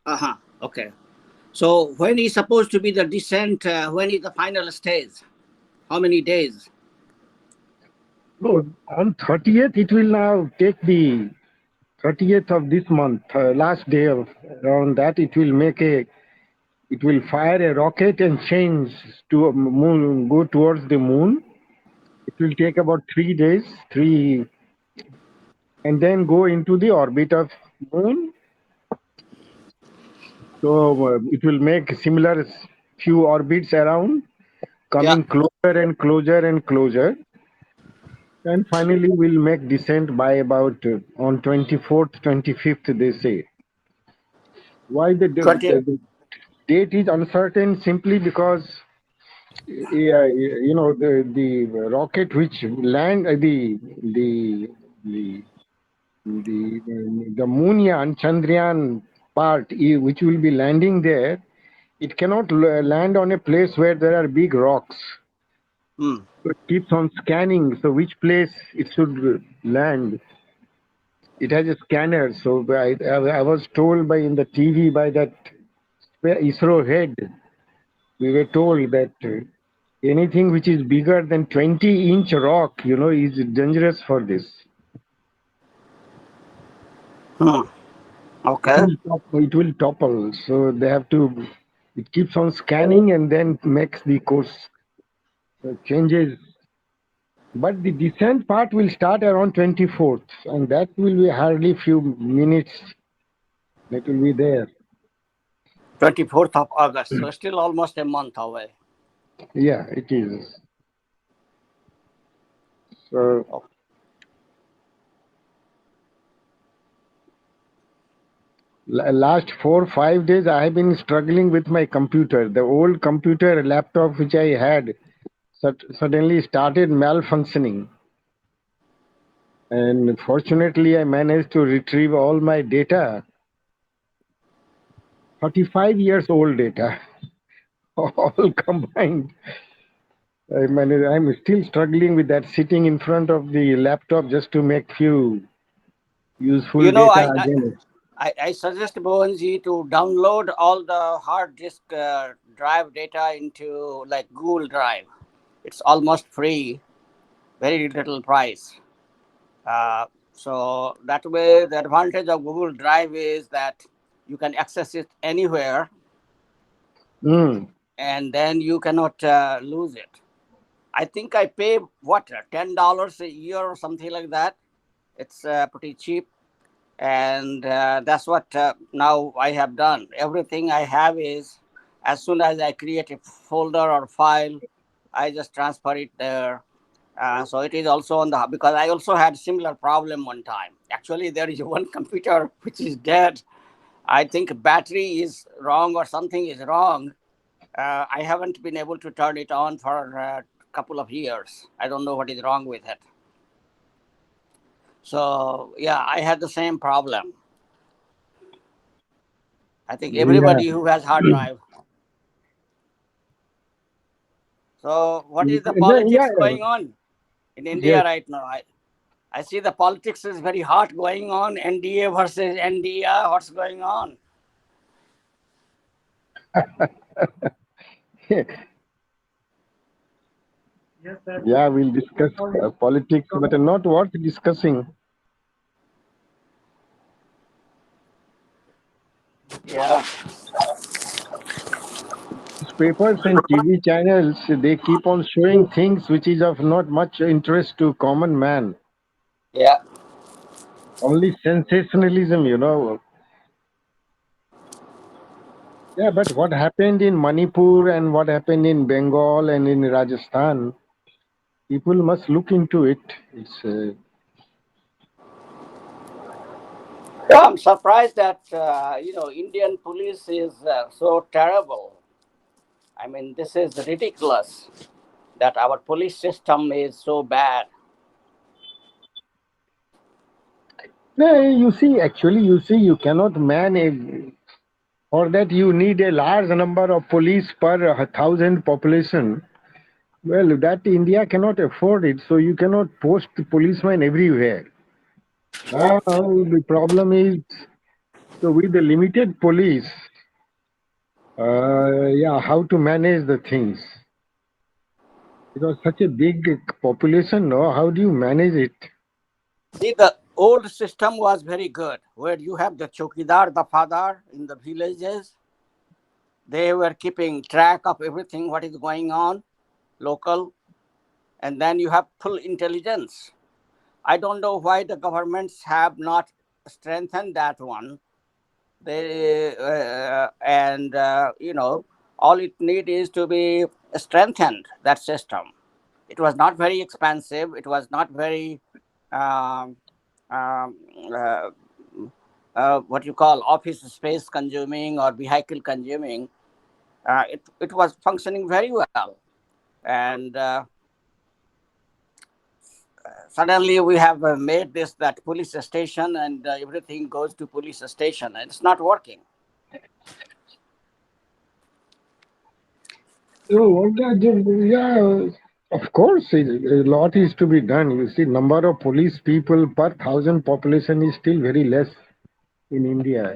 Uh-huh. Okay. So when is supposed to be the descent? When is the final stage? How many days? No, on 30th, it will now take the 30th of this month, last day of around that, it will fire a rocket and change to a moon, go towards the moon. It will take about 3 days, and then go into the orbit of moon. So it will make similar few orbits around, Yeah. coming closer and closer and closer, and finally will make descent by about on 24th, 25th. They say. Why 20. the date is uncertain? Simply because yeah, the rocket which land the the Moonyan Chandrayaan part which will be landing there, it cannot land on a place where there are big rocks. Hmm. So it keeps on scanning. So which place it should land? It has a scanner. So I was told by in the TV by that ISRO head, we were told that anything which is bigger than 20-inch rock, is dangerous for this. Hmm. It Okay. will it will topple. So they have to. It keeps on scanning and then makes the course changes. But the descent part will start around 24th, and that will be hardly few minutes. That will be there. 24th of August. So still almost a month away. Yeah, it is. So Oh, last 4 5 days, I have been struggling with my computer. The old computer laptop which I had suddenly started malfunctioning. And fortunately, I managed to retrieve all my data, 35 years old data, all combined. I'm still struggling with that, sitting in front of the laptop just to make few You useful know, data again. I suggest Bhuvanji to download all the hard disk drive data into like Google Drive. It's almost free, very little price. So that way, the advantage of Google Drive is that you can access it anywhere, Mm. and then you cannot lose it. I think I pay what $10 a year or something like that. It's pretty cheap, and that's what now I have done. Everything I have is as soon as I create a folder or file, I just transfer it there. So it is also on the because I also had similar problem one time. Actually, there is one computer which is dead. I think battery is wrong or something is wrong. I haven't been able to turn it on for a couple of years. I don't know what is wrong with it. So yeah, I had the same problem. I think Yeah. everybody who has hard drive. So what is the Yeah. politics going on in India Yes. right now? I see the politics is very hot going on. NDA versus NDA. What's going on? Yeah, we'll discuss politics, but not worth discussing. Yeah. Newspapers and TV channels, they keep on showing things which is of not much interest to common man. Yeah. Only sensationalism. Yeah, but what happened in Manipur and what happened in Bengal and in Rajasthan, people must look into it. It's Yeah, I'm surprised that Indian police is so terrible. I mean, this is ridiculous that our police system is so bad. no, you cannot man for that you need a large number of police per 1,000 population. Well, that India cannot afford it, so you cannot post policemen everywhere. Now the problem is So with the limited police, yeah, how to manage the things? Because such a big population, no? How do you manage it? See, the old system was very good, where you have the chokidar, the father in the villages. They were keeping track of everything, what is going on, local, and then you have full intelligence. I don't know why the governments have not strengthened that one. They and all it need is to be strengthened, that system. It was not very expensive. It was not very um, um, uh, what you call office space consuming or vehicle consuming. It was functioning very well, and suddenly we have made this that police station, and everything goes to police station, and it's not working. So what yeah, of course, a lot is to be done. You see, number of police people per thousand population is still very less in India.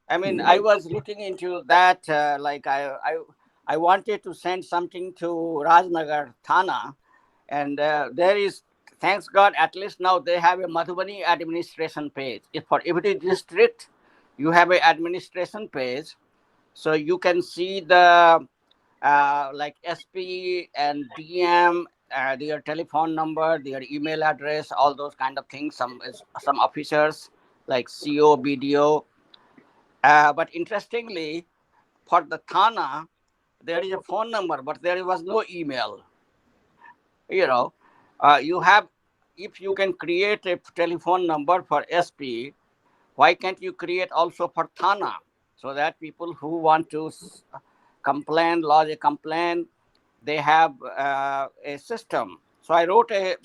I mean, I was looking into that. I wanted to send something to Rajnagar Thana, and there is, thanks God, at least now they have a Madhubani administration page. If for every district, you have an administration page, so you can see the like SP and DM, their telephone number, their email address, all those kind of things. Some officers like CO, BDO. But interestingly, for the Thana, there is a phone number, but there was no email. You know, you have, if you can create a telephone number for SP, why can't you create also for Thana, so that people who want to complain, lodge a complaint, they have a system. So I wrote a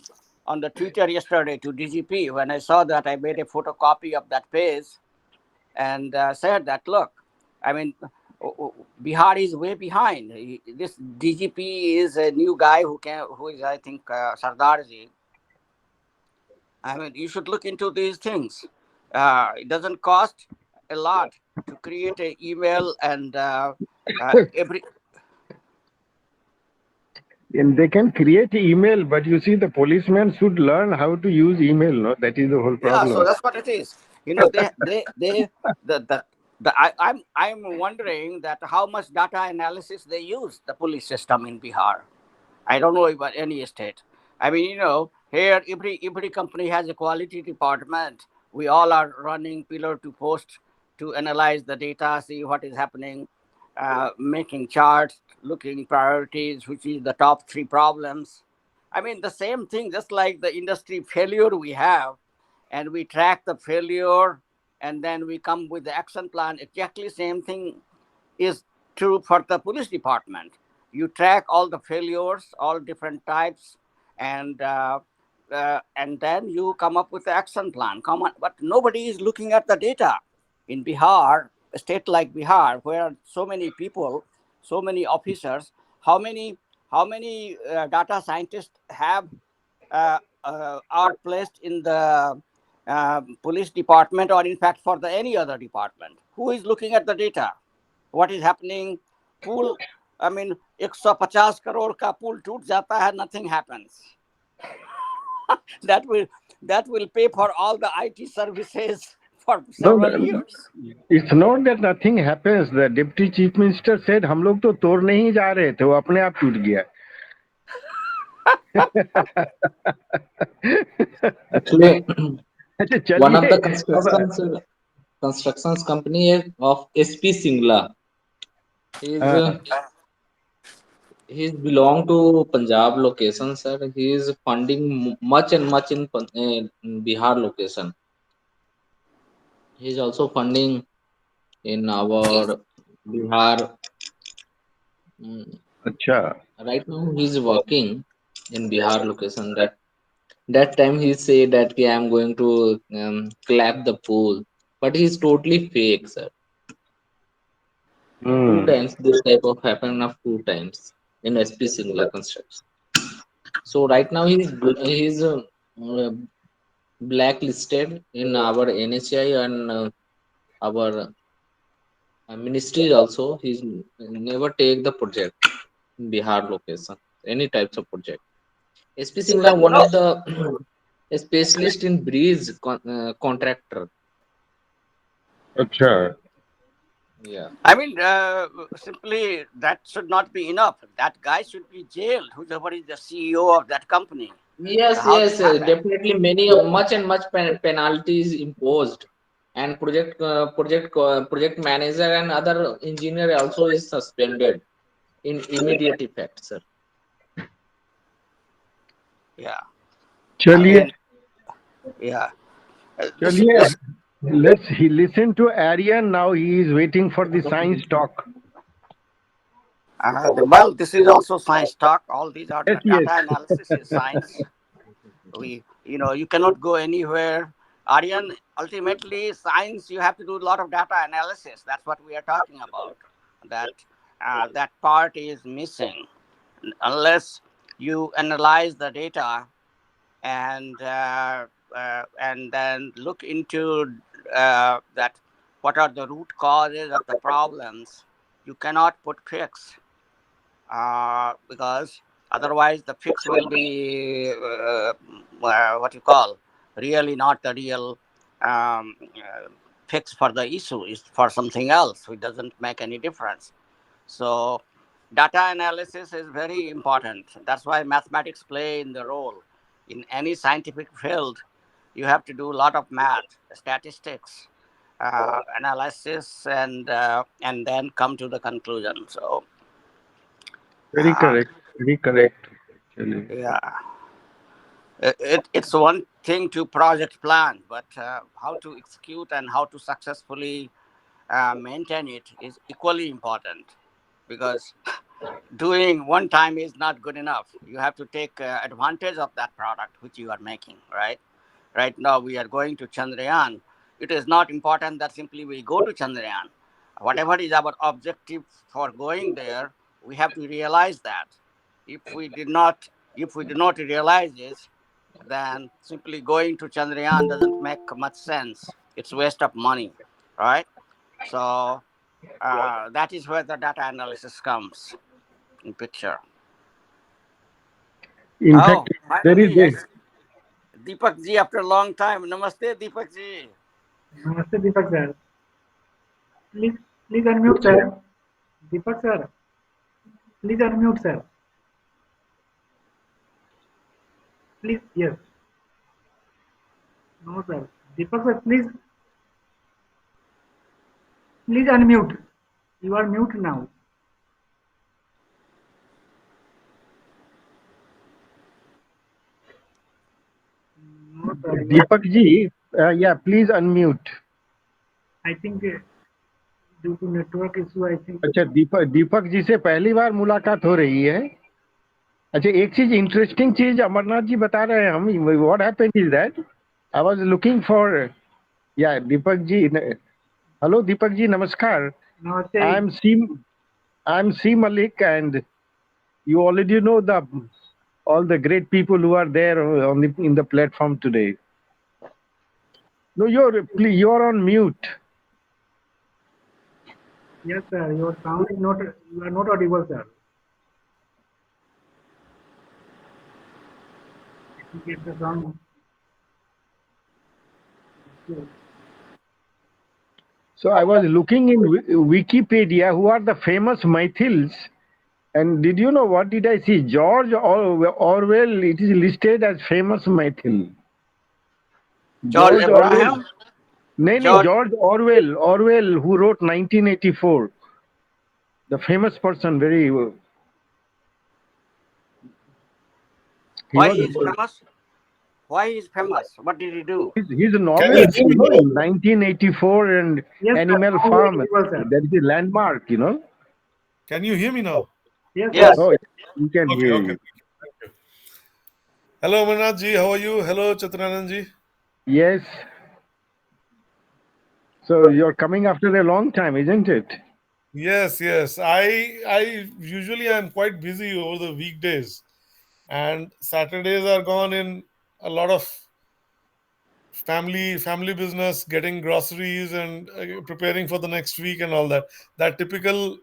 on the Twitter yesterday to DGP. When I saw that, I made a photocopy of that page and said that, look, I mean, Bihar is way behind. This DGP is a new guy who is, I think, Sardarji. I mean, you should look into these things. It doesn't cost a lot to create an email, and every And they can create email, but you see, the policeman should learn how to use email. No, that is the whole yeah. So problem. that's what it is. They I'm wondering that how much data analysis they use the police system in Bihar. I don't know about any state. I mean, here every company has a quality department. We all are running pillar to post to analyze the data, see what is happening, making charts, looking priorities, which is the top three problems. I mean, the same thing, just like the industry failure we have, and we track the failure, and then we come with the action plan. Exactly same thing is true for the police department. You track all the failures, all different types, and and then you come up with the action plan. Come on, but nobody is looking at the data in Bihar, a state like Bihar, where so many people, so many officers. How many data scientists have are placed in the police department, or in fact for the any other department? Who is looking at the data? What is happening? Pool, I mean, 150 crore का pool टूट जाता है, nothing happens. that will that will pay for all the IT services for No, several years. it's not that nothing happens. The deputy chief minister said, "हम लोग तो तोड़ने ही जा रहे थे, वो अपने आप टूट गया." Actually, अच्छा one of चलिए the अब constructions company of SP Singla. He's हाँ, he's belong to Punjab location, sir. He is funding much and much in Bihar location. He is also funding in our Bihar. mm, अच्छा Right now, he's working in Bihar location. That time he say that "Okay, I'm going to clap the pool," but he's totally fake, sir. Two hmm times this type of happened enough two times in SP Singla construction. So right now he's blacklisted in our NHI and our ministry also. He's never take the project in Bihar location, any types of project. SP Singh now one No, of the specialist in bridge contractor. Acha. Yeah. I mean, simply that should not be enough. That guy should be jailed. Whoever is the CEO of that company. Yes, How this yes, happened? definitely many much and much penalties imposed, and project manager and other engineer also is suspended in immediate effect, sir. Yeah, I चलिए mean, yeah. चलिए This let's he listen to Aryan now. He is waiting for the science talk. well, this is also science talk. All these are Yes, the yes. data analysis is science. You cannot go anywhere. Aryan, ultimately, science, you have to do a lot of data analysis. That's what we are talking about. That that part is missing unless you analyze the data and then look into that what are the root causes of the problems. You cannot put fix because otherwise the fix will be what you call really not the real fix for the issue, is for something else which doesn't make any difference. So data analysis is very important. That's why mathematics play in the role in any scientific field. You have to do a lot of math, statistics, analysis, and then come to the conclusion. So Very uh, correct. Very correct. Actually. yeah, it's one thing to project plan, but how to execute and how to successfully maintain it is equally important, because doing one time is not good enough. You have to take advantage of that product which you are making, right? Right now we are going to Chandrayaan. It is not important that simply we go to Chandrayaan. Whatever is our objective for going there, we have to realize that. If we do not realize this, then simply going to Chandrayaan doesn't make much sense. It's waste of money, right? So that is where the data analysis comes in picture. In Oh, fact, there is finally, a Deepak ji, after a long time. Namaste, Deepak ji. नमस्ते Deepak sir. Please please unmute sir. Deepak sir, please unmute sir. Please yes. No sir. Deepak sir, please unmute. You are mute now. No sir. Deepak ji. Yeah, please unmute. I think due to network issue I think. अच्छा दीपक जी से पहली बार मुलाकात हो रही है. अच्छा एक चीज इंटरेस्टिंग चीज अमरनाथ जी बता रहे हैं हम. What happened is that I was looking for या दीपक जी. हेलो दीपक जी नमस्कार. नमस्ते. I am C Mallik, and you already know the all the great people who are there on in the platform today. No, you're on mute. Yes sir, your sound is not, you are not audible sir. Get the sound. So I was looking in Wikipedia who are the famous Maithils, and did you know what did I see? George Orwell. It is listed as famous Maithil. George George Orwell. Abraham. No, George. George Orwell. Orwell, who wrote 1984. The famous person, very. He Why was. he is famous? Why he is famous? What did he do? He's a Can you novelist, hear me now? in 1984 and yes sir, Animal sound Farm. Audible sir. That is a landmark. Can you hear me now? Yes sir. Yes. Oh, you can Okay, hear okay. you. Thank you. Hello, Manat ji. How are you? Hello, Chaturanan ji. Yes. So you're coming after a long time, isn't it? Yes, yes. I usually am quite busy over the weekdays, and Saturdays are gone in a lot of family business, getting groceries and preparing for the next week and all that. That typical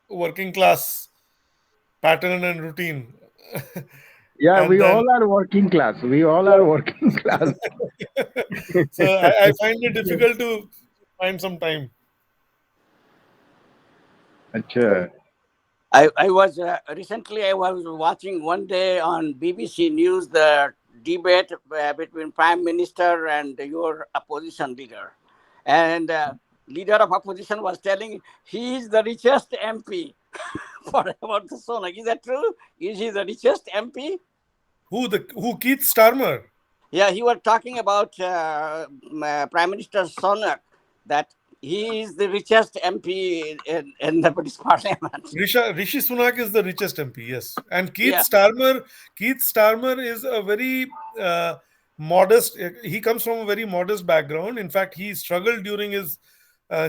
working class pattern and routine. Yeah, And we then all are working class. We all are working class. so I find it difficult to find some time. Acha. I was recently I was watching one day on BBC News the debate between Prime Minister and your opposition leader, and leader of opposition was telling he is the richest MP for about the Sonak. Is that true? Is he the richest MP? Who Keith Starmer? Yeah, he was talking about Prime Minister Sonak that he is the richest MP in the British Parliament. Rishi Sunak is the richest MP, yes, and Yeah. Keith Starmer is a very modest. He comes from a very modest background. In fact, he struggled during his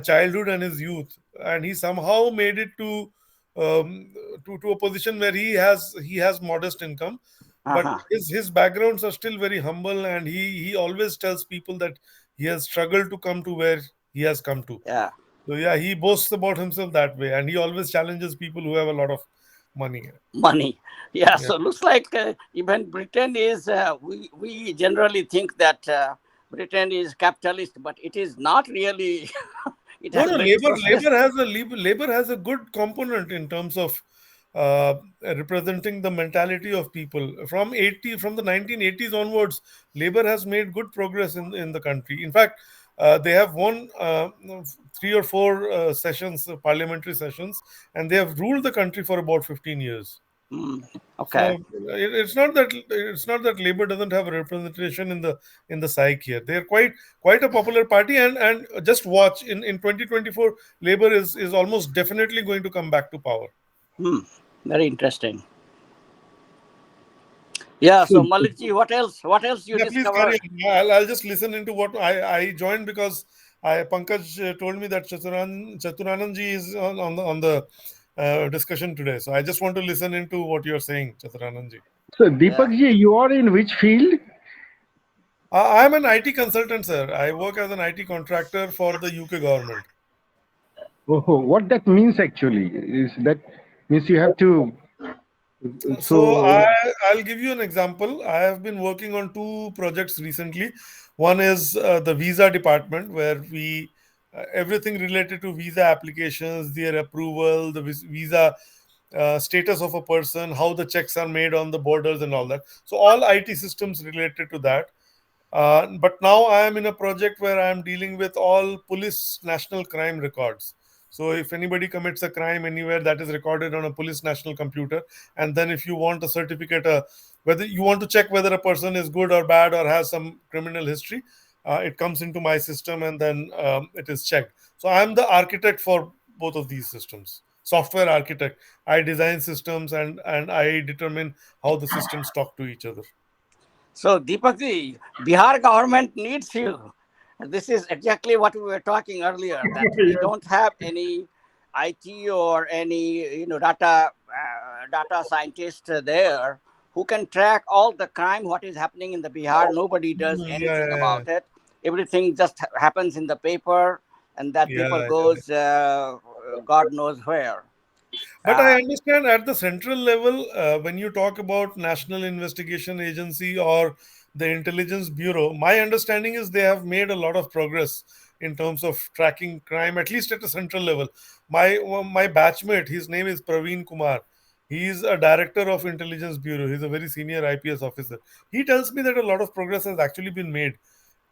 childhood and his youth, and he somehow made it um, to a position where he has modest income. But Uh-huh. his backgrounds are still very humble, and he always tells people that he has struggled to come to where he has come to. Yeah. So yeah, he boasts about himself that way, and he always challenges people who have a lot of money. Money. Yeah, Yeah. so looks like even Britain is, we generally think that Britain is capitalist, but it is not really. It No, has no. very socialist. Labor has a good component in terms of representing the mentality of people. From the 1980s onwards, labor has made good progress in the country. In fact, they have won 3 or 4 sessions, parliamentary sessions, and they have ruled the country for about 15 years. Hmm. So Okay. it's not that Labour doesn't have a representation in the psyche here. They're quite a popular party, and just watch in 2024, Labour is almost definitely going to come back to power. Hmm. Very interesting. Yeah. So, So Mallikji, what else? What else you Yeah, please carry discovered? on. Yeah, I'll just listen into what I joined because Pankaj told me that Chaturanand ji is on the discussion today. So I just want to listen into what you're saying, Chaturanand ji. so Yeah. Deepak ji, you are in which field? I'm an IT consultant, sir. I work as an IT contractor for the UK government. Oh, what that means actually is that means you have to. So So, I'll give you an example. I have been working on 2 projects recently. One is the visa department, where we everything related to visa applications, their approval, the visa status of a person, how the checks are made on the borders, and all that. So all IT systems related to that. But now I am in a project where I am dealing with all police national crime records. So if anybody commits a crime anywhere, that is recorded on a police national computer, and then if you want a certificate, whether you want to check whether a person is good or bad or has some criminal history, it comes into my system, and then it is checked. So I am the architect for both of these systems. Software architect. I design systems, and I determine how the systems talk to each other. So Deepakji, Bihar government needs you. This is exactly what we were talking earlier. That we Yes. don't have any IT or any data scientist there who can track all the crime what is happening in the Bihar. Nobody does Yeah, anything yeah, about it. Everything just happens in the paper, and that yeah, paper yeah. goes God knows where. But I Uh, understand at the central level, when you talk about National Investigation Agency or the Intelligence Bureau, my understanding is they have made a lot of progress in terms of tracking crime, at least at a central level. My batchmate, his name is Praveen Kumar. He is a director of Intelligence Bureau. He's a very senior IPS officer. He tells me that a lot of progress has actually been made,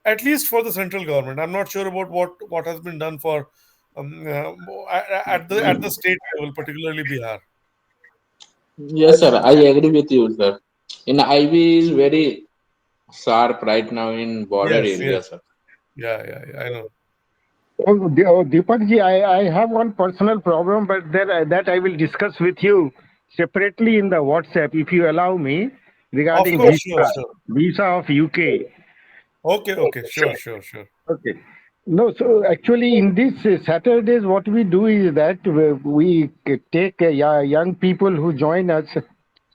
at least for the central government. I'm not sure about what has been done for at the state level, particularly Bihar. Yes, sir. I agree with you, sir. In IB is very sharp right now in border Yes, yes, area, sir. yeah, I know. Deepak ji, I have one personal problem, but that I will discuss with you separately in the WhatsApp if you allow me Of regarding course, sure, sure. visa of UK. Okay, okay, sure. Okay. No, so actually, in this Saturdays, what we do is that we take young people who join us.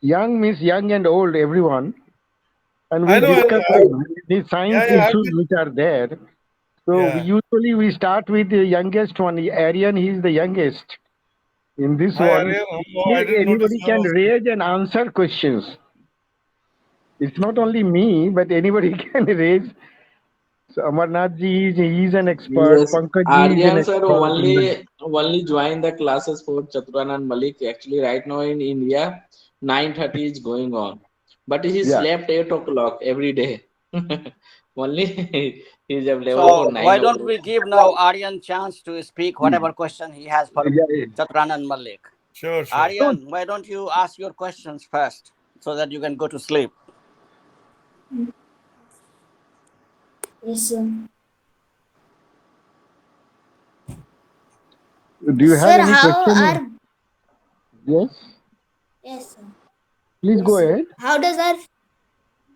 Young means young and old, everyone. and I we know, I know. discuss the science Yeah, I've issues been. which are there. So Yeah. usually we start with the youngest one. Aryan, he is the youngest in this Hi, one. Aryan. Oh, I didn't notice Anybody her can also. raise and answer questions. It's not only me, but anybody can raise. So Amarnath ji, he is an expert. Yes, Pankaj ji is an Aryan sir expert in the. only joined the classes for Chaturanan Malik. Actually, right now in India, 9:30 is going on, but he Yeah. slept 8 o'clock every day. Only he's available for So why nine don't o'clock. we give now Aryan chance to speak whatever question he has for Yeah, yeah. Chaturanan Malik? Sure, sure. So, Aryan, why don't you ask your questions first so that you can go to sleep? Yes, sir. do you have Sir, any how question? are Yes, yes, sir. please Yes, go sir. ahead. How does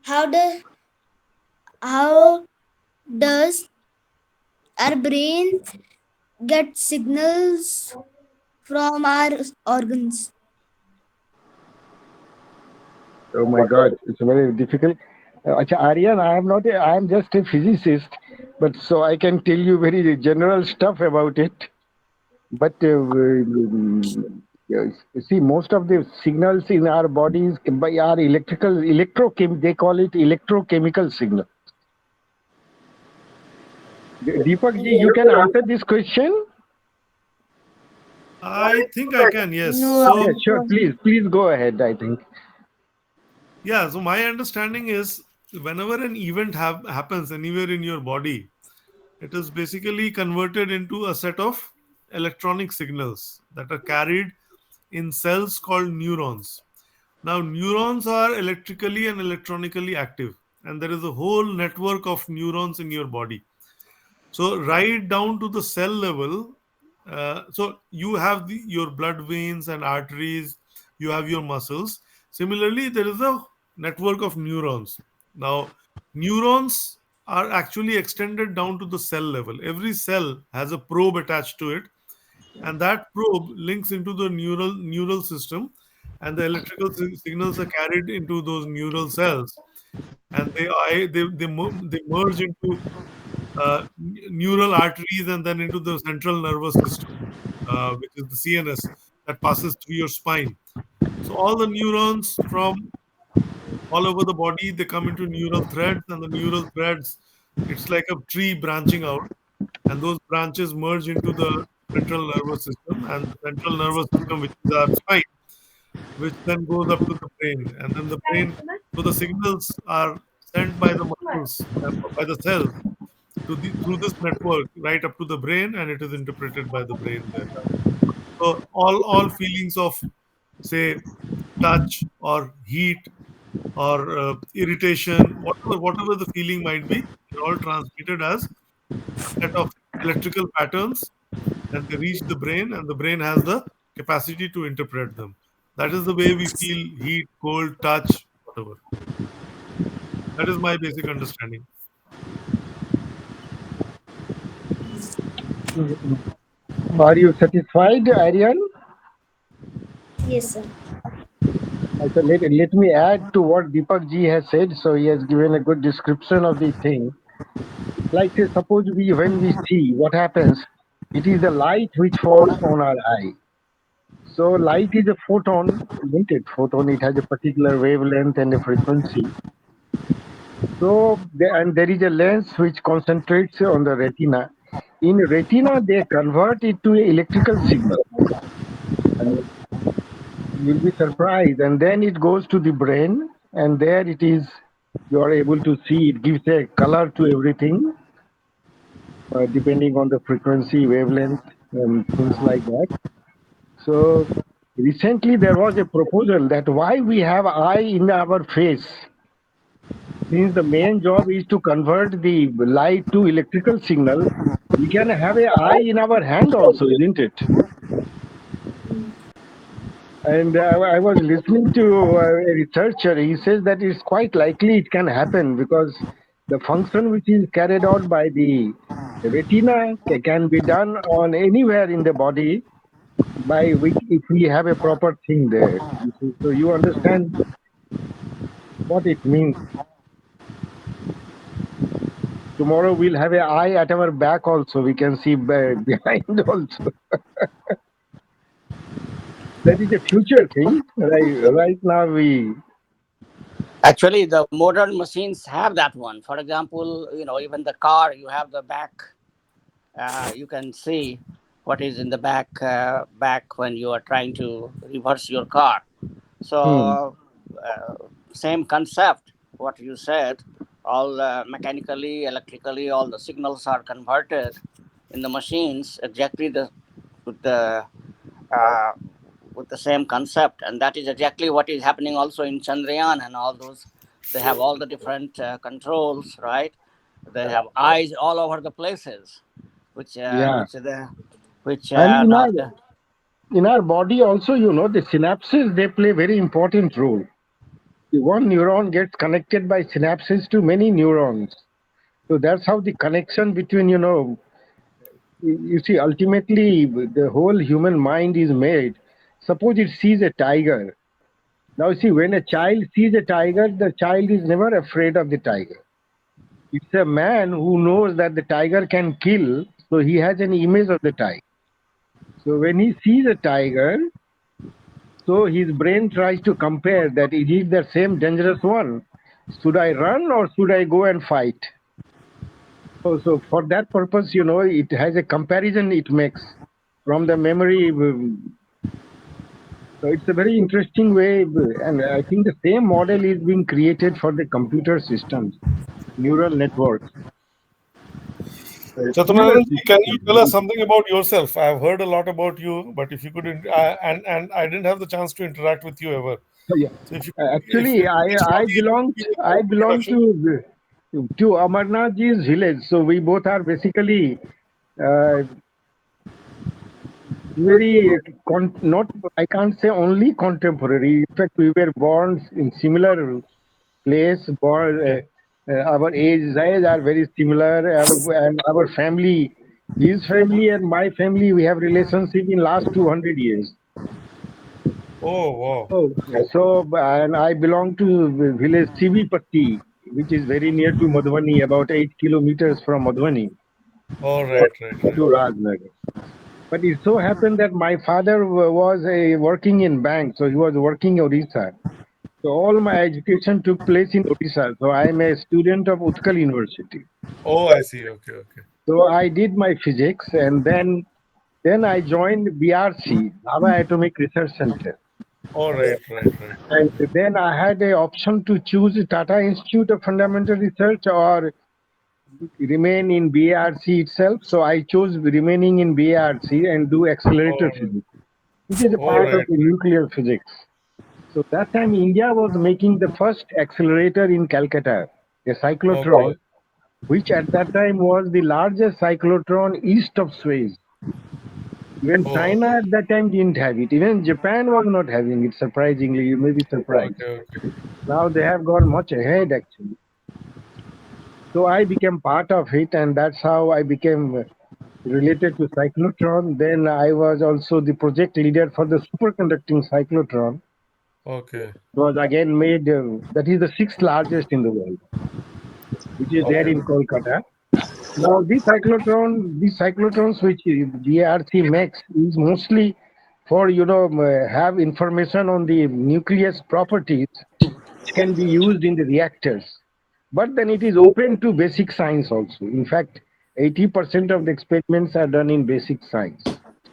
how does our brain get signals from our organs? Oh my God, it's very difficult. Acha, Aryan, I am not. I am just a physicist, but so I can tell you very general stuff about it. But yes, you see, most of the signals in our bodies by are they call it electrochemical signal. Deepak ji, you Yes. can answer this question? I think I can, yes. No, Yeah, So, sure. Please go ahead. I think. yeah, so my understanding is whenever an event happens anywhere in your body, it is basically converted into a set of electronic signals that are carried in cells called neurons. Now, neurons are electrically and electronically active, and there is a whole network of neurons in your body. So, right down to the cell level, so you have your blood veins and arteries, you have your muscles. Similarly, there is a network of neurons. Now, neurons are actually extended down to the cell level. Every cell has a probe attached to it, and that probe links into the neural system, and the electrical signals are carried into those neural cells, and they merge into neural arteries and then into the central nervous system, which is the CNS that passes through your spine. So all the neurons from all over the body, they come into neural threads, and the neural threads, it's like a tree branching out, and those branches merge into the central nervous system, and the central nervous system, which is our spine, which then goes up to the brain, and then the brain. So the signals are sent by the muscles, by the cells, through this network right up to the brain, and it is interpreted by the brain there. So all feelings of, say, touch or heat or irritation, whatever the feeling might be, they're all transmitted as set of electrical patterns, and they reach the brain, and the brain has the capacity to interpret them. That is the way we feel heat, cold, touch, whatever. That is my basic understanding. Are you satisfied, Aryan? yes, sir. So let me add to what Deepak ji has said. So he has given a good description of the thing. Like say, suppose when we see what happens, it is the light which falls on our eye. So light is a photon, isn't it? Photon, it has a particular wavelength and a frequency. So and there is a lens which concentrates on the retina. In retina, they convert it to electrical signal. And you'll be surprised. And then it goes to the brain, and there it is. You are able to see. It gives a color to everything, depending on the frequency, wavelength, and things like that. So recently there was a proposal that why we have eye in our face, since the main job is to convert the light to electrical signal, we can have a eye in our hand also, isn't it? And I was listening to a researcher. He says that it's quite likely it can happen because the function which is carried out by the retina can be done on anywhere in the body by which if we have a proper thing there. You see. So you understand what it means. Tomorrow we'll have an eye at our back also. We can see behind also. That is a future thing. Right now we. Actually, the modern machines have that one. For example, even the car, you have the back. You can see what is in the back when you are trying to reverse your car. Hmm. So, same concept. What you said, all mechanically, electrically, all the signals are converted in the machines exactly with the uh, with the same concept, and that is exactly what is happening also in Chandrayaan and all those. They have all the different controls, right? They have eyes all over the places, which Yeah. And are not. in our body also, the synapses, they play very important role. The one neuron gets connected by synapses to many neurons. So that's how the connection between, you see, ultimately the whole human mind is made. Suppose it sees a tiger. Now, see, when a child sees a tiger, the child is never afraid of the tiger. It's a man who knows that the tiger can kill, so he has an image of the tiger. So when he sees a tiger, so his brain tries to compare that is it the same dangerous one? Should I run or should I go and fight? So for that purpose, it has a comparison it makes from the memory. So it's a very interesting way, and I think the same model is being created for the computer systems, neural networks. Similar Chaturanan, can you tell us system. something about yourself? I've heard a lot about you, but if you could, and I didn't have the chance to interact with you ever. So, yeah. So if Actually, this I audience belong give me a I short belong introduction. to Amarnath ji's village. So we both are basically uh, very not, I can't say only contemporary. In fact, we were born in similar place. Our ages are very similar, and our family, his family and my family, we have relationship in last 200 years. Oh wow. Oh, so and I belong to the village Sivipatti, which is very near to Madhubani, about 8 kilometers from Madhubani All right, right, to right. Rajnagar. But it so happened that my father was working in bank, so he was working in Odisha. So all my education took place in Odisha. So I am a student of Utkal University. Oh, I see. Okay, okay. So I did my physics, and then I joined BRC, Bhava Atomic Research Center. All right, right, right. And then I had a option to choose Tata Institute of Fundamental Research or remain in BARC itself. So I chose remaining in BARC and do accelerator All right, physics, which is a all part of right, the nuclear physics. So that time India was making the first accelerator in Calcutta, a right. Okay, cyclotron, which at that time was the largest cyclotron east of Suez. Even oh, China at that time didn't have it. Even Japan was not having it, surprisingly. You may be surprised. okay, okay. Now they have gone much ahead actually. So I became part of it, and that's how I became related to cyclotron. Then I was also the project leader for the superconducting cyclotron. Okay, It was again made, that is the sixth largest in the world, which is there okay, in Kolkata. Now, these cyclotrons which GRC makes is mostly for, have information on the nucleus properties which can be used in the reactors. But then it is open to basic science also. In fact, 80% of the experiments are done in basic science.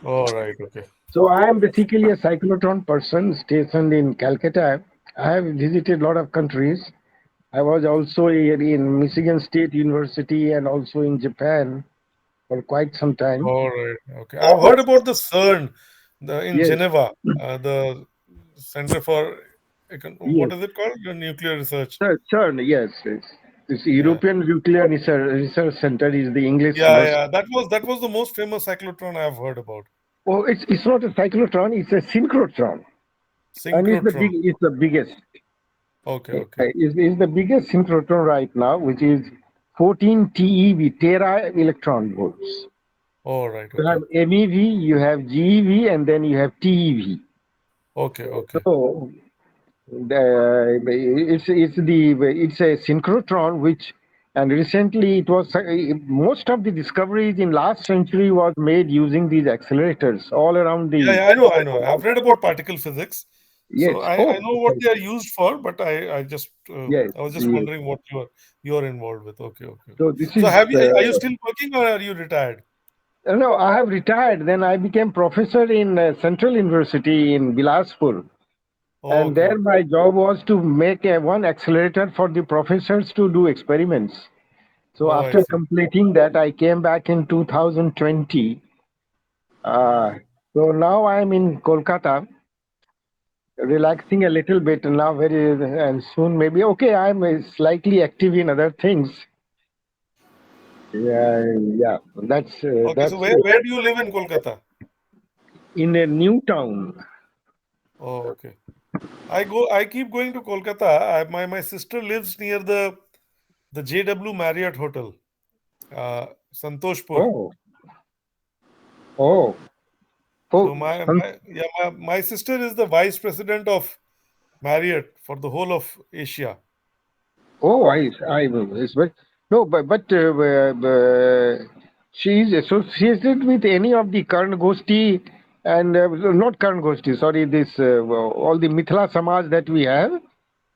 all right, okay. So I am basically a cyclotron person stationed in Calcutta. I have visited a lot of countries. I was also in Michigan State University and also in Japan for quite some time. All right, okay. I've heard about the CERN, in Yes, Geneva, the Center for yes. what is it called? The nuclear research. CERN, yes, yes. This Yeah, European Nuclear Research Center is the English yeah, version. yeah. That was the most famous cyclotron I've heard about. Oh, it's not a cyclotron, it's a synchrotron. And Synchrotron. it's the biggest. Okay, okay. Is the biggest synchrotron right now, which is 14 TeV, tera electron volts. All right, You okay, have MEV, you have GeV, and then you have TeV. okay, okay. So it's a synchrotron which And recently, it was most of the discoveries in last century was made using these accelerators all around Yeah, the. yeah, I know, I know. I've read about particle physics, so Yes. I Oh, know what they are used for, but I just yes. I was just Yes. wondering what you're involved with. Okay, okay, okay. So this So is. have you are you still working or are you retired? No, I have retired. Then I became professor in Central University in Bilaspur. Oh, And okay, there okay. my job was to make one accelerator for the professors to do experiments. So Oh, I after see. completing that, I came back in 2020. Uh, so now I'm in Kolkata, relaxing a little bit now. Very and soon maybe okay. I'm slightly active in other things. Yeah, yeah. Okay, so That's where do you live in Kolkata? in a new town. Oh, okay. I keep going to Kolkata. My sister lives near the JW Marriott Hotel, Santoshpur. Oh, oh, So oh. my sister is the vice president of Marriott for the whole of Asia. Oh, it's very, no, but she is associated with any of the Karn Gosti and not Karn Gosti, sorry, this all the Mithila Samaj that we have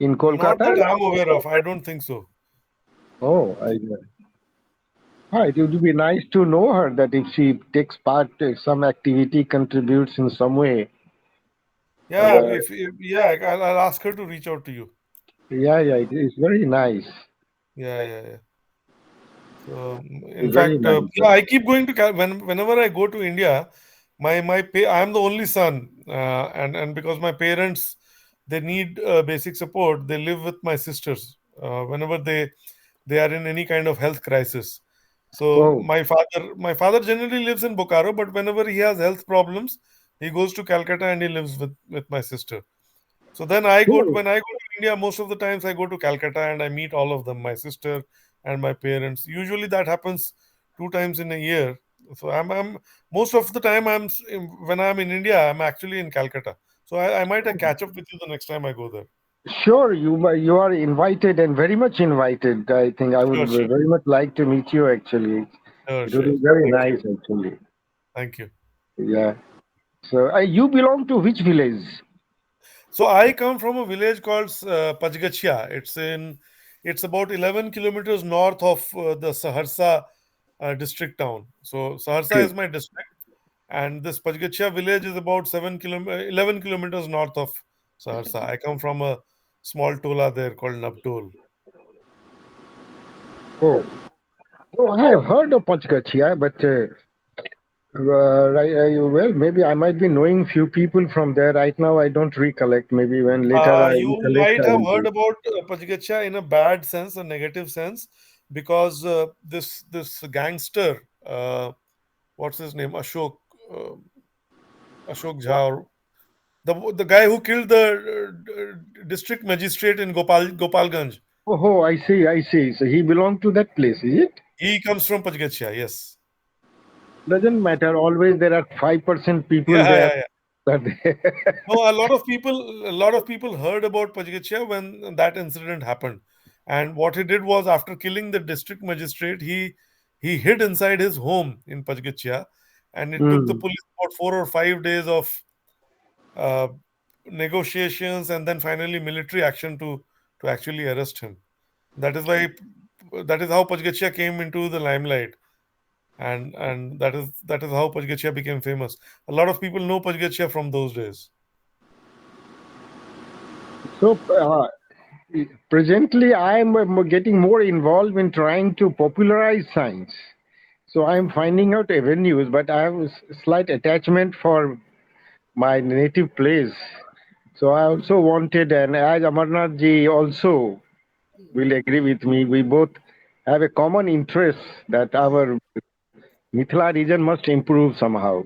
in Not Kolkata. that I'm aware of. I don't think so. Oh, it would be nice to know her that if she takes part, some activity contributes in some way. Yeah, Uh, if yeah, I'll ask her to reach out to you. yeah, yeah, it is very nice. Yeah, yeah, yeah. So, in Very fact, nice. yeah, I keep going to whenever I go to India. I'm the only son, and because my parents they need basic support, they live with my sisters. Whenever they are in any kind of health crisis. So Oh, my father generally lives in Bokaro, but whenever he has health problems, he goes to Calcutta and he lives with my sister. So then sure. when I go to India, most of the times I go to Calcutta and I meet all of them, my sister and my parents. Usually that happens 2 times in a year. So I'm most of the time when I'm in India, I'm actually in Calcutta. So I might catch up with you the next time I go there. Sure, you are invited and very much invited. I think I would Sure, sure, very much like to meet you actually. sure, It would sure. be very Thank you, nice actually. thank you. Yeah. So you belong to which village? So I come from a village called Pachgachia. It's about 11 kilometers north of the Saharsa district town. So Saharsa Okay. is my district, and this Pachgachia village is about 11 kilometers north of Saharsa. I come from a small tola there called Nabtol. Oh, oh, I have heard of Panchgachia, but well, maybe I might be knowing few people from there. Right now, I don't recollect. Maybe when later I You recollect, might I have will heard do. about Pachgacha in a bad sense, a negative sense, because this gangster, what's his name, uh, Ashok Jha, or the guy who killed the district magistrate in Gopalganj. Oh, I see, I see. So he belonged to that place, is it? He comes from Pachgacha. Yes. Doesn't matter. Always there are 5% people Yeah, there. yeah, yeah. That No, a lot of people heard about Pachgacha when that incident happened. And what he did was, after killing the district magistrate, he hid inside his home in Pachgacha, and it took the Hmm. police about 4 or 5 days of uh, negotiations and then finally military action to actually arrest him. That is why that is how Pachgacha came into the limelight, and that is how Pachgacha became famous. A lot of people know Pachgacha from those days. So presently, I am getting more involved in trying to popularize science. So I am finding out avenues, but I have a slight attachment for my native place. So I also wanted, and as Amarnath ji also will agree with me, we both have a common interest that our Mithila region must improve somehow.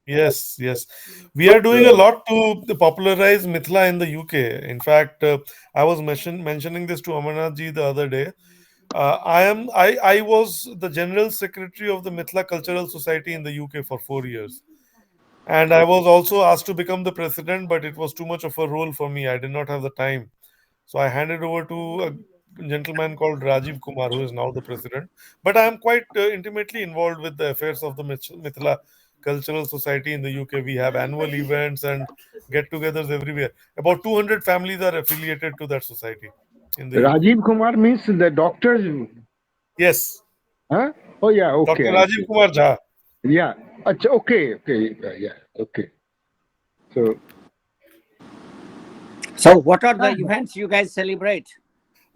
Yes, yes. We are doing a lot to popularize Mithila in the UK. In fact, I was mentioning this to Amarnath ji the other day. I was the general secretary of the Mithila Cultural Society in the UK for 4 years. And I was also asked to become the president, but it was too much of a role for me. I did not have the time. So I handed over to gentleman called Rajiv Kumar, who is now the president. But I am quite intimately involved with the affairs of the Mithila Cultural Society in the UK. We have annual events and get-togethers everywhere. About 200 families are affiliated to that society in the UK. Rajiv Kumar means the doctors. Yes, Huh? Oh yeah, Dr. okay, I Rajiv see. Kumar Jha. Yeah. Okay, okay, yeah, okay. So So, what are the events you guys celebrate?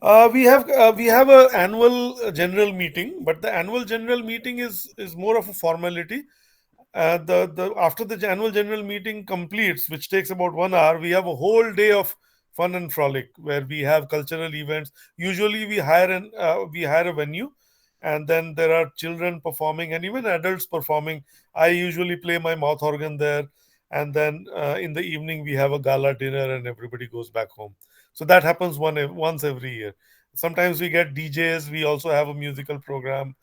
We have a annual general meeting, but the annual general meeting is more of a formality. The After the annual general meeting completes, which takes about 1 hour, we have a whole day of fun and frolic where we have cultural events. Usually, we hire a venue, and then there are children performing and even adults performing. I usually play my mouth organ there, and then in the evening we have a gala dinner, and everybody goes back home. So that happens once every year. Sometimes we get DJs. We also have a musical program,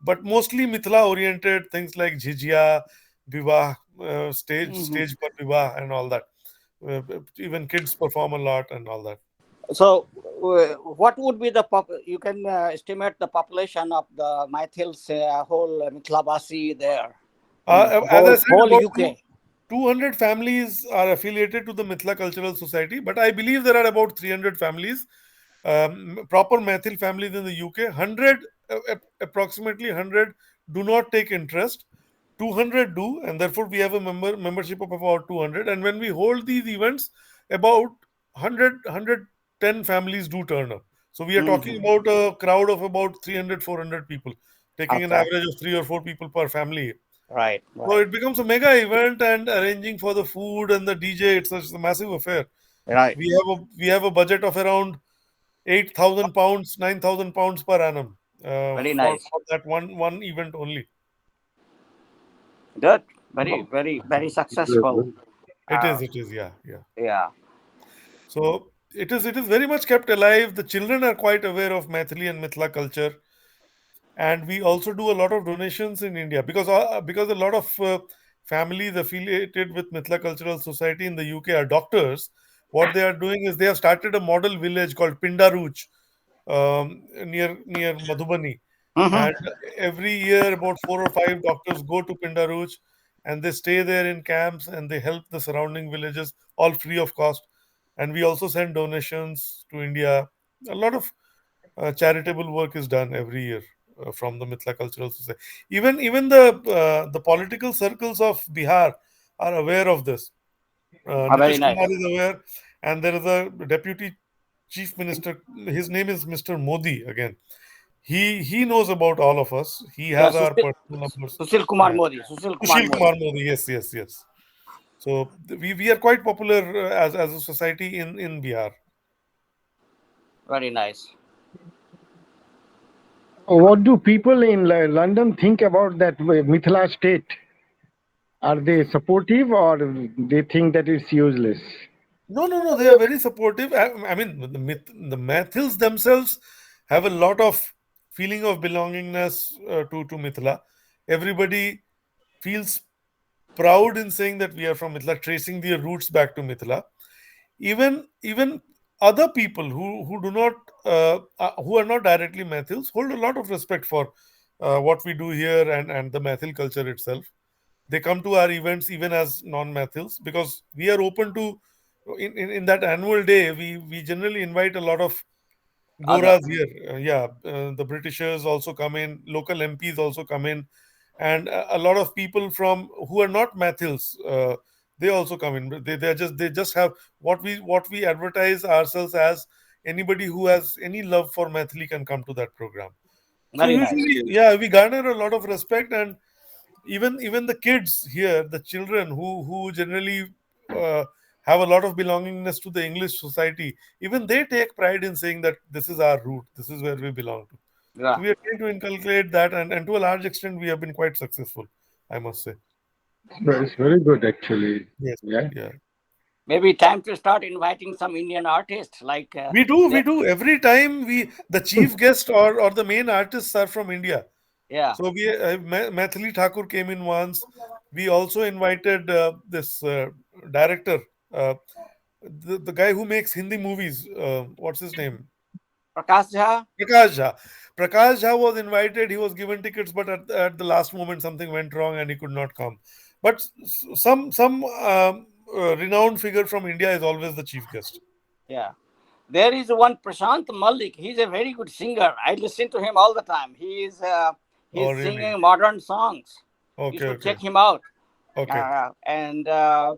but mostly Mithila oriented things like Jhijia, Vivah, Mhm. stage par Vivah, and all that. Even kids perform a lot and all that. So, what would be the you can estimate the population of the Maithils, whole Mithlabasi there in As I said, whole about UK? 200 families are affiliated to the Mithila Cultural Society, but I believe there are about 300 families, proper Maithil families in the UK. 100, approximately 100, do not take interest. 200 do, and therefore we have a membership of about 200. And when we hold these events, about 110 families do turn up. So we are talking Hmm. about a crowd of about 300, 400 people, taking an Okay, average of 3 or 4 people per family. right, So right, it becomes a mega event, and arranging for the food and the DJ, it's a massive affair. right. We have a budget of around £8,000, £9,000 per annum Very nice. for that one event only. Good. Very, very, very successful. It Uh, is, it is, yeah, yeah. yeah. So it is very much kept alive. The children are quite aware of Maithili and Mithila culture, and we also do a lot of donations in India because a lot of families affiliated with Mithila Cultural Society in the UK are doctors. What they are doing is they have started a model village called Pindaruch, near Madhubani, Hmm. and every year about 4 or 5 doctors go to Pindaruch, and they stay there in camps, and they help the surrounding villages, all free of cost. And we also send donations to India. A lot of charitable work is done every year from the Mithila Cultural Society. Even the political circles of Bihar are aware of this. Very Nitish Kumar nice. is aware, and there is a deputy chief minister. His name is Mr. Modi again. He knows about all of us. He Yeah, has our personal numbers. Sushil Kumar Yeah. Modi. Sushil Kumar Sushil Kumar Modi. Modi. Yes, yes, yes. So we are quite popular as a society in Bihar. Very nice. what do people in London think about that Mithila state? Are they supportive or they think that it's useless? No, no, no. They are very supportive. I mean, the Mathils themselves have a lot of feeling of belongingness to Mithila. Everybody feels proud in saying that we are from Mithila, tracing their roots back to Mithila. Even other people who do not who are not directly Mathils hold a lot of respect for what we do here and the Mathil culture itself. They come to our events even as non-Mathils because we are open to. In that annual day, we generally invite a lot of Other. Goras here. Yeah, the Britishers also come in, local MPs also come in, and a lot of people from who are not Mathils, they also come in. They just have what we advertise ourselves as. Anybody who has any love for Mathili can come to that program. So Very nice. usually, yeah, we garner a lot of respect, and even the kids here, the children who generally uh, have a lot of belongingness to the English society, even they take pride in saying that this is our root, this is where we belong to. So Yeah. we are trying to inculcate that, and to a large extent, we have been quite successful, I must say. It's very good, actually. Yes, Yeah. yeah. Maybe time to start inviting some Indian artists like We they, do every time the chief guest or the main artists are from India. yeah. So Mathili Thakur came in once. We also invited this director, uh, the guy who makes Hindi movies. What's his name? Prakash Jha. Prakash Jha. Prakash Jha was invited. He was given tickets, but at the last moment something went wrong and he could not come. But some renowned figure from India is always the chief guest. Yeah. There is one Prashant Mallik. He's a very good singer. I listen to him all the time. Oh, He's really? singing modern songs. You Okay, should okay, check him out. okay, And I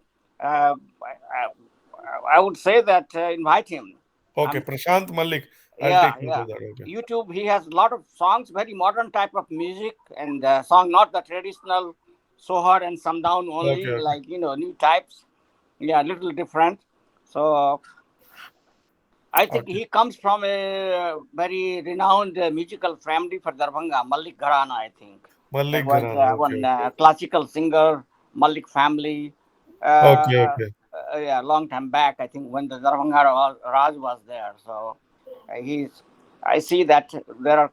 would say that invite him. okay. Um, Prashant Mallik. I'll yeah, take note yeah. of that. Okay. YouTube. He has a lot of songs, very modern type of music, and song not the traditional sohar and sundown Okay, only, okay, like new types. Yeah, little different. So I think okay. he comes from a very renowned musical family for Darbhanga, Mallik Gharana, I think. There Mallik was Gharana. Okay, one okay, classical singer, Mallik family. okay, okay. Yeah, long time back, I think, when the Darbhanga Raj was there. So I see that there are,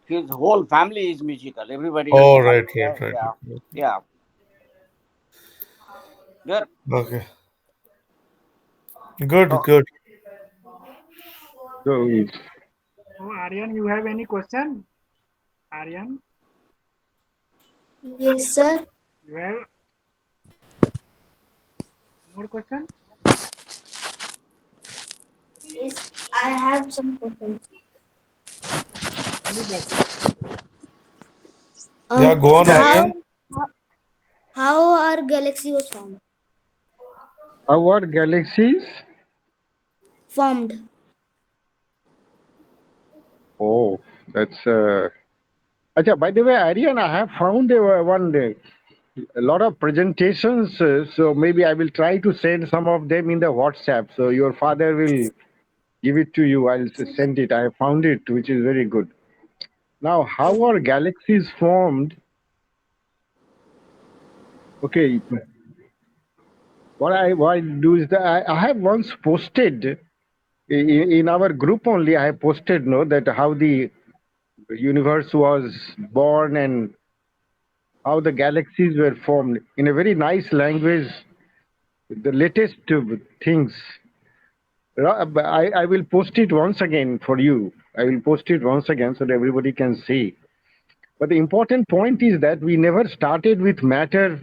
his whole family is musical. Everybody is, Oh, right, right, right. yeah, yeah, good. Okay. Good, So, good. So Oh, Aryan, you have any question? Aryan, Yes, sir. you have more question? Yes, I have some questions. Please ask. Yeah, go on, How Aryan. how our galaxy was formed? our galaxies? Formed. Oh, that's. Acha, by the way, Aryan, I have found one day a lot of presentations. So maybe I will try to send some of them in the WhatsApp. So your father will give it to you. I'll send it. I found it, which is very good. Now, how are Okay. galaxies formed? Okay, what I do is that I have once posted in our group only. I have posted no that how the universe was born and how the galaxies were formed in a very nice language. The latest things. I will post it once again for you. I will post it once again so that everybody can see. But the important point is that we never started with matter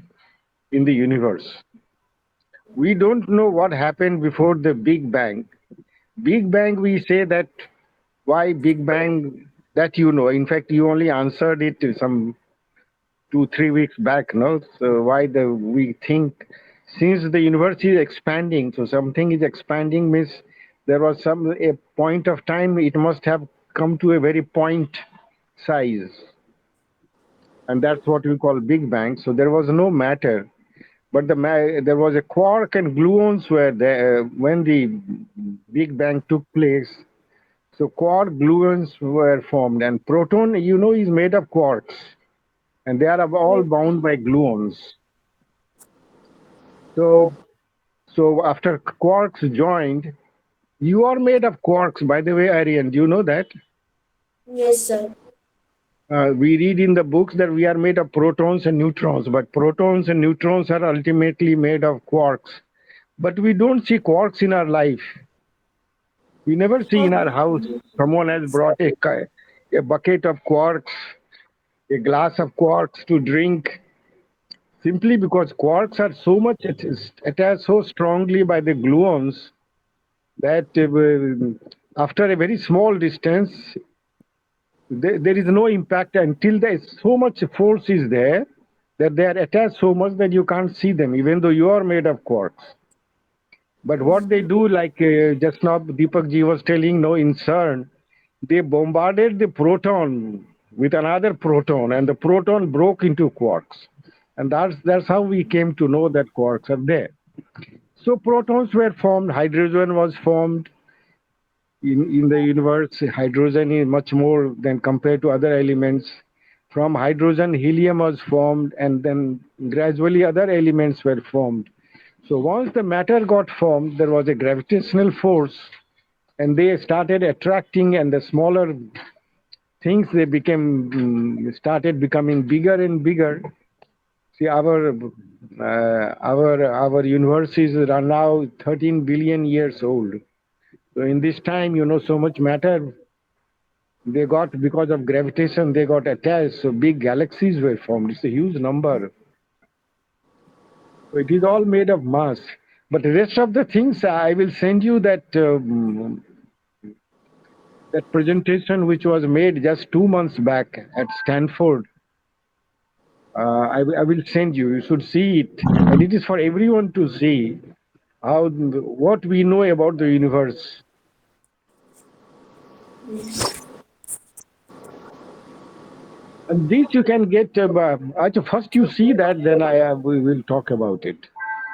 in the universe. We don't know what happened before the Big Bang. Big Bang, we say that why Big Bang, that you know. In fact, you only answered it some 2 3 weeks back, no? So why the we think since the universe is expanding, so something is expanding means there was some a point of time it must have come to a very point size, and that's what we call Big Bang. So there was no matter, but there was a quark and gluons were there when the Big Bang took place. So quark gluons were formed, and proton, you know, is made of quarks, and they are all Yes. bound by gluons. So, so after quarks joined, you are made of quarks, by the way, Aryan. Do you know that? Yes, sir. We read in the books that we are made of protons and neutrons, but protons and neutrons are ultimately made of quarks. But we don't see quarks in our life. We never see in our house someone has brought a bucket of quarks, a glass of quarks to drink, simply because quarks are so much attached so strongly by the gluons that after a very small distance, there is no impact until there is so much force is there that they are attached so much that you can't see them, even though you are made of quarks. But what they do, like just now Deepak ji was telling, no, in CERN, they bombarded the proton with another proton, and the proton broke into quarks. And that's how we came to know that quarks are there. So protons were formed, hydrogen was formed, in the universe. Hydrogen is much more than compared to other elements. From hydrogen, helium was formed, and then gradually other elements were formed. So once the matter got formed, there was a gravitational force, and they started attracting, and the smaller things they became started becoming bigger and bigger. See, our universes are now 13 billion years old. So in this time, so much matter They got, because of gravitation, they got attached. So big galaxies were formed. It's a huge number. So it is all made of mass. But the rest of the things, I will send you that presentation which was made just 2 months back at Stanford. I will send you. You should see it, and it is for everyone to see how what we know about the universe. And this you can get. First, you see that, then we will talk about it.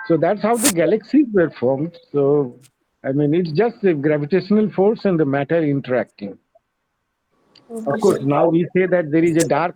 So that's how the galaxies were formed. So I mean, it's just the gravitational force and the matter interacting. Okay, Of course, sir. now we say that there is a dark